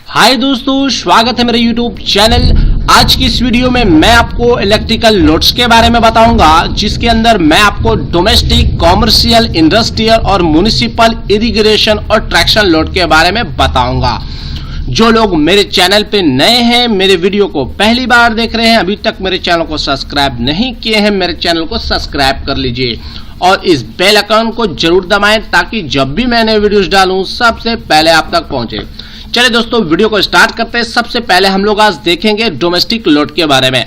हाय दोस्तों, स्वागत है मेरे YouTube चैनल। आज की इस वीडियो में मैं आपको इलेक्ट्रिकल लोड्स के बारे में बताऊंगा, जिसके अंदर मैं आपको डोमेस्टिक, कॉमर्शियल, इंडस्ट्रियल और म्युनिसिपल इरिगेशन और ट्रैक्शन लोड के बारे में बताऊंगा। जो लोग मेरे चैनल पे नए हैं, मेरे वीडियो को पहली बार देख रहे हैं, अभी तक मेरे चैनल को सब्सक्राइब नहीं किए हैं, मेरे चैनल को सब्सक्राइब कर लीजिए और इस बेल आइकन को जरूर दबाएं ताकि जब भी मैं नए वीडियोस डालूं सबसे पहले आप तक पहुंचे। चलिए दोस्तों, वीडियो को स्टार्ट करते हैं। सबसे पहले हम लोग आज देखेंगे डोमेस्टिक लोड के बारे में।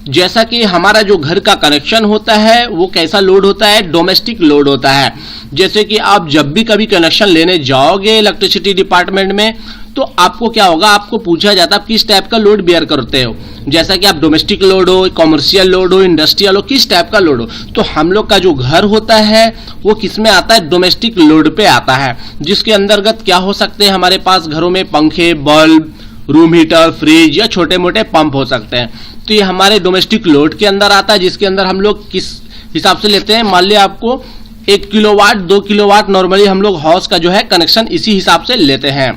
जैसा कि हमारा जो घर का कनेक्शन होता है वो कैसा लोड होता है, डोमेस्टिक लोड होता है। जैसे कि आप जब भी कभी कनेक्शन लेने जाओगे इलेक्ट्रिसिटी डिपार्टमेंट में, तो आपको क्या होगा, आपको पूछा जाता है आप किस टाइप का लोड बेयर करते हो। जैसा कि आप डोमेस्टिक लोड हो, कॉमर्शियल लोड हो, इंडस्ट्रियल हो, किस टाइप का लोड हो। तो हम लोग का जो घर होता है वो किस में आता है, डोमेस्टिक लोड पे आता है, जिसके अंतर्गत क्या हो सकते हैं, हमारे पास घरों में पंखे, बल्ब, रूम हीटर, फ्रिज या छोटे मोटे पंप हो सकते हैं। तो ये हमारे डोमेस्टिक लोड के अंदर आता है, जिसके अंदर हम लोग किस हिसाब से लेते हैं। मान लिया आपको 1 किलोवाट, 2 किलोवाट नॉर्मली हम लोग हाउस का जो है कनेक्शन इसी हिसाब से लेते हैं।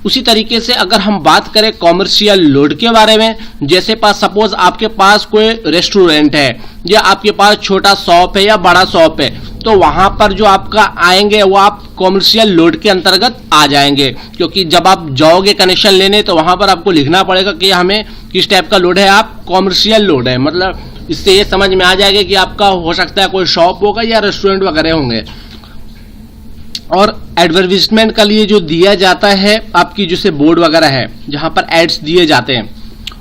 उसी तरीके से अगर हम बात करें कॉमर्शियल लोड के बारे में, जैसे सपोज आपके पास कोई रेस्टोरेंट है या आपके पास छोटा शॉप है या बड़ा शॉप है, तो वहां पर जो आपका आएंगे वो आप कॉमर्शियल लोड के अंतर्गत आ जाएंगे। क्योंकि जब आप जाओगे कनेक्शन लेने तो वहां पर आपको लिखना पड़ेगा कि हमें किस टाइप का लोड है, आप कॉमर्शियल लोड है। मतलब इससे ये समझ में आ जाएगा कि आपका हो सकता है कोई शॉप होगा या रेस्टोरेंट वगैरह होंगे। और एडवर्टाइजमेंट का लिए जो दिया जाता है आपकी जैसे बोर्ड वगैरह है जहां पर एड्स दिए जाते हैं,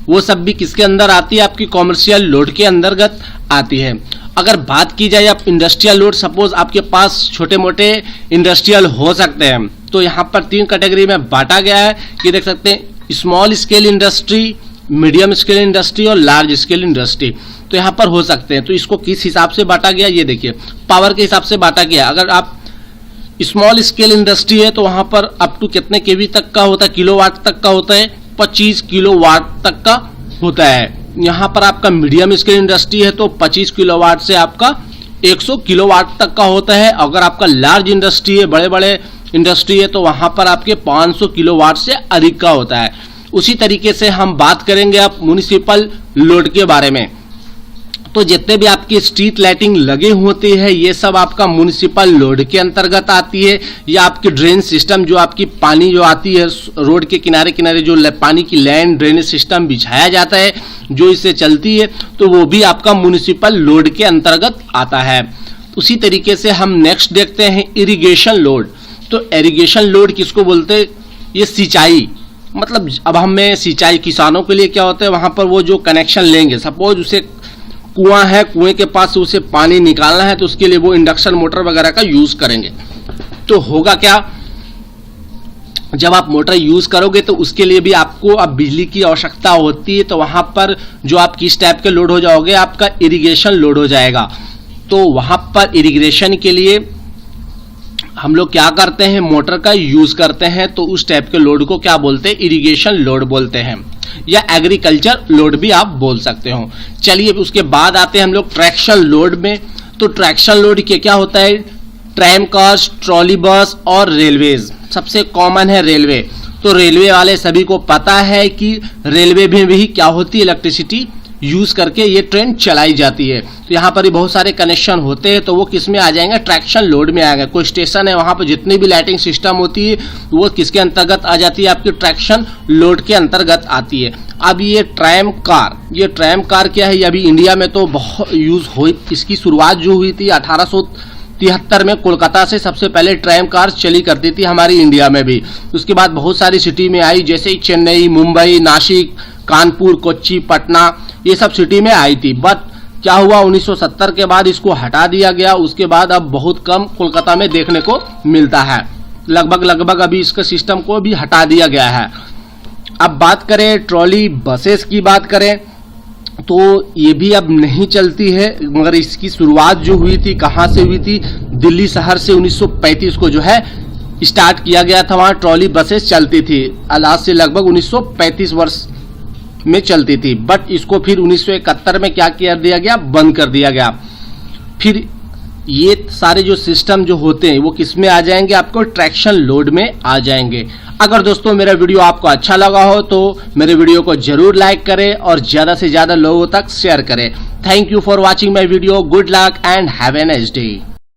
वो सब भी किसके अंदर आती है, आपकी कॉमर्शियल लोड के अंतर्गत आती है। अगर बात की जाए आप इंडस्ट्रियल लोड, सपोज आपके पास छोटे मोटे इंडस्ट्रियल हो सकते हैं, तो यहाँ पर 3 कैटेगरी में बांटा गया है कि देख सकते हैं, small scale industry, medium scale industry और लार्ज स्केल इंडस्ट्री। तो यहाँ पर हो सकते हैं। तो इसको किस हिसाब से बांटा गया, ये देखिए, पावर के हिसाब से बांटा गया। अगर आप स्मॉल स्केल इंडस्ट्री है तो वहां पर अप टू कितने केवी तक का होता है, किलोवाट तक का होता है, 25 किलोवाट तक का होता है। यहाँ पर आपका मीडियम स्केल इंडस्ट्री है तो 25 किलोवाट से आपका 100 किलोवाट तक का होता है। अगर आपका लार्ज इंडस्ट्री है, बड़े बड़े इंडस्ट्री है, तो वहां पर आपके 500 किलोवाट से अधिक का होता है। उसी तरीके से हम बात करेंगे आप म्युनिसिपल लोड के बारे में। तो जितने भी आपकी स्ट्रीट लाइटिंग लगे होते हैं, ये सब आपका म्युनिसिपल लोड के अंतर्गत आती है। या आपकी ड्रेन सिस्टम, जो आपकी पानी जो आती है रोड के किनारे किनारे, जो पानी की लाइन ड्रेनेज सिस्टम बिछाया जाता है, जो इससे चलती है, तो वो भी आपका म्युनिसिपल लोड के अंतर्गत आता है। उसी तरीके से हम नेक्स्ट देखते हैं इरिगेशन लोड। तो इरिगेशन लोड किसको बोलते हैं, ये सिंचाई, मतलब अब हमें सिंचाई, किसानों के लिए क्या होता है, वहां पर वो जो कनेक्शन लेंगे, सपोज उसे कुआं है, कुएं के पास से उसे पानी निकालना है, तो उसके लिए वो इंडक्शन मोटर वगैरह का यूज करेंगे। तो होगा क्या, जब आप मोटर यूज करोगे तो उसके लिए भी आपको अब बिजली की आवश्यकता होती है। तो वहां पर जो आप किस टाइप के लोड हो जाओगे, आपका इरिगेशन लोड हो जाएगा। तो वहां पर इरिगेशन के लिए हम लोग क्या करते हैं, मोटर का यूज करते हैं। तो उस टाइप के लोड को क्या बोलते हैं, इरिगेशन लोड बोलते हैं, या एग्रीकल्चर लोड भी आप बोल सकते हो। चलिए उसके बाद आते हैं हम लोग ट्रैक्शन लोड में। तो ट्रैक्शन लोड के क्या होता है, ट्रैम कार्स, ट्रॉली बस और रेलवेज। सबसे कॉमन है रेलवे। तो रेलवे वाले सभी को पता है कि रेलवे में भी क्या होती है, इलेक्ट्रिसिटी यूज करके ये ट्रेन चलाई जाती है। तो यहाँ पर भी बहुत सारे कनेक्शन होते हैं, तो वो किस में आ जाएंगे, ट्रैक्शन लोड में आएगा। कोई स्टेशन है, वहां पर जितनी भी लाइटिंग सिस्टम होती है वो किसके अंतर्गत आ जाती है, आपकी ट्रैक्शन लोड के अंतर्गत आती है। अब ये ट्रैम कार, ये ट्रैम कार क्या है, ये अभी इंडिया में तो बहुत यूज हुई। इसकी शुरुआत जो हुई थी 1873 में, कोलकाता से सबसे पहले ट्रैम कार चली करती थी हमारी इंडिया में भी। उसके बाद बहुत सारी सिटी में आई, जैसे चेन्नई, मुंबई, नासिक, कानपुर, कोच्चि, पटना, ये सब सिटी में आई थी। बट क्या हुआ, 1970 के बाद इसको हटा दिया गया। उसके बाद अब बहुत कम कोलकाता में देखने को मिलता है, लगभग अभी इसका सिस्टम को भी हटा दिया गया है। अब बात करें ट्रॉली बसेस की बात करें, तो ये भी अब नहीं चलती है। मगर इसकी शुरुआत जो हुई थी, कहाँ से हुई थी, दिल्ली शहर से 1935 को जो है स्टार्ट किया गया था। वहां ट्रॉली बसेस चलती थी, आज से लगभग 1935 वर्ष में चलती थी। बट इसको फिर 1971 में क्या किया दिया गया, बंद कर दिया गया। फिर ये सारे जो सिस्टम जो होते हैं वो किस में आ जाएंगे, आपको ट्रैक्शन लोड में आ जाएंगे। अगर दोस्तों मेरा वीडियो आपको अच्छा लगा हो तो मेरे वीडियो को जरूर लाइक करें और ज्यादा से ज्यादा लोगों तक शेयर करें। Thank you for watching my video. Good luck and have a nice day.